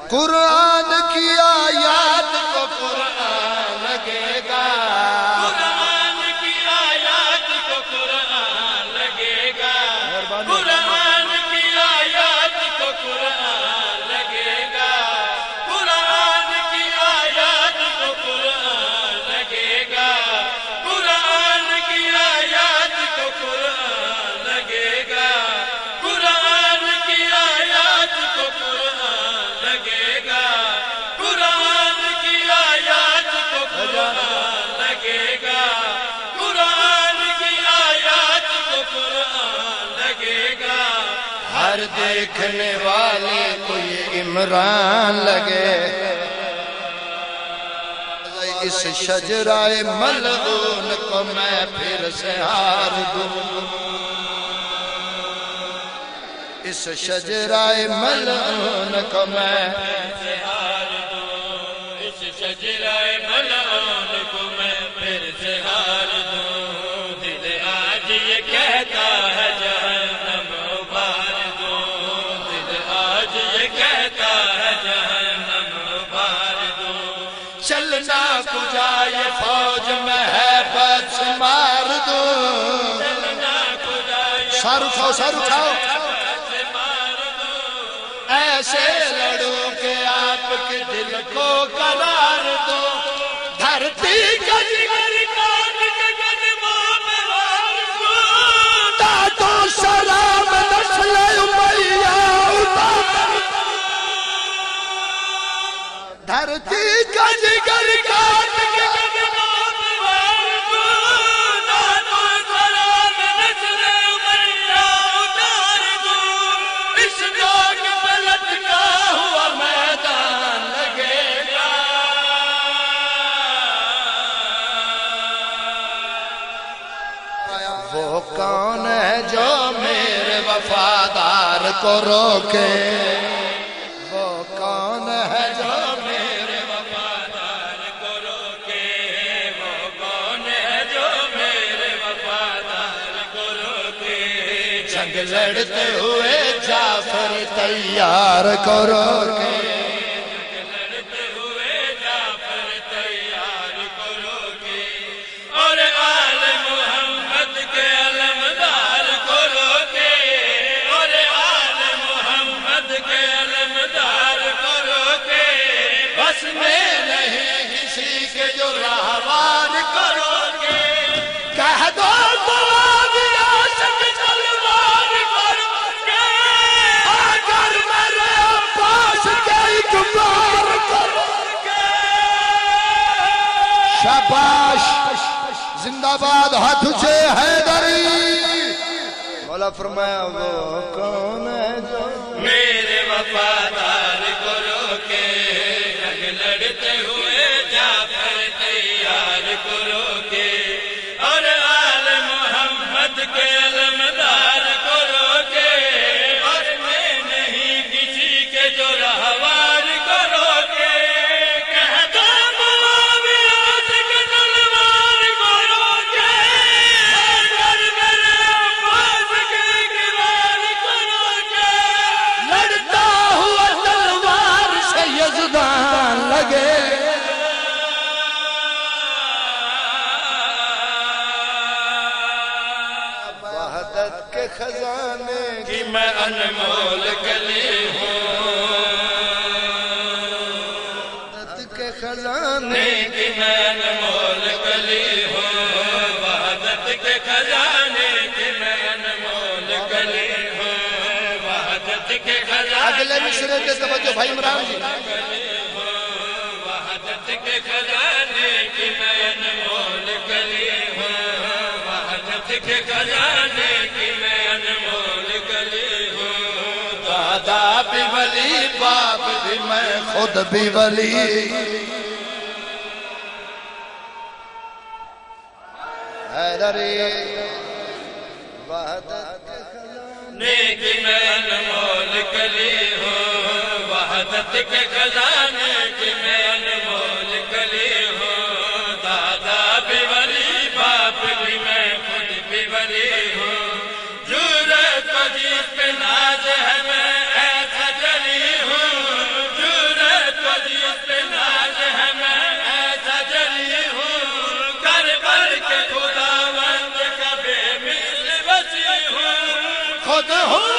قرآن کی آیات کو قرآن لگے گا، قرآن کی آیات کو قرآن لگے گا، قرآن کی آیات کو قرآن لگے گا، قرآن کی آیات کو قرآن لگے گا، قرآن کی آیات کو قرآن لگے گا، قرآن کی آیات کو قرآن لگے گا، قرآن کی آیات کو قرآن لگے گا، قرآن کی آیات کو قرآن لگے گا، ہر دیکھنے والے کو یہ عمران لگے، اس شجرہ ملعون کو میں پھر سے ہار دوں، اس شجرہ ملعون کو میں سے ہار دوں، اس شجرہ ملعون کو میں پھر سے ہار دوں، دل آج یہ کہتا ہے جہنم ابھار دوں، دل آج یہ کہتا ہے جہنم ابھار دوں، چلنا کجا یہ فوج میں ہے بس مار دوں، چلنا خدا یہ سر اٹھاؤ سر اٹھاؤ، بس مار دوں، ایسے لڑوں کہ آپ کے دل کو قرار دو، دھرتی کا جگر کان کے قدموں میں وار دوں، تو سلام نسل امیہ اتار، دھرتی کا جگر کاٹ کے وہ کون ہے جو میرے وفادار کو روکے، وہ کون ہے جو میرے وفادار کو روکے، وہ کون ہے جو میرے وفادار کو روکے، جنگ لڑتے ہوئے جعفر تیار کو روکے، لڑتے ہوئے جعفر تیار کو روکے، اور آل محمد کے علمدار کو روکے، اور آل محمد کے علمدار کو روکے، بس میں نہیں کسی کے جو راہوار کو روکے، کہہ دو معاویہ سے تلوار کو روکے، اگر میرے عباس کے اقبال کو روکے، شاباش زندہ باد ہاتھ اٹھے حیدری، مولا فرمایا وہ کون ہے جو میرے وفادار کو روکے، جنگ لڑتے ہوئے جعفر تیار کو روکے، اور آل محمد کے علمدار کو روکے، اور میں نہیں کسی کے جو رہوار کو روکے، کہہ دو معاویہ سے کہ تلوار کو روکے، اگر میرے عباس کے اقبال کو روکے، لڑتا ہوا تلوار سے یزدان لگے، وحدت کے خزانے کہ میں انمول کلی ہوں، وحدت کے خزانے کہ میں انمول کلی ہوں، وحدت کے خزانے کہ میں انمول کلی ہوں، وحدت کے خزانے اگلے مشرے کے توجہ بھائی عمران جی، وحدت کے خزانے کہ میں انمول کلی ہوں، وحدت کے خزانے کہ میں انمول کلی ہوں، دادا بھی ولی باپ بھی میں خود بھی ولی، حیدری وحدت کے خزانے کہ میں انمول کلی ہوں، وحدت کے خزانے کہ میں انمول کلی ہوں، دادا بھی ولی باپ بھی میں خود بھی ولی ہوں، جرأت کو جس پہ ناز ہے میں ایسا جلی ہوں، کہ خداوند کا بے مثل وسیع ہوں، خود ہوں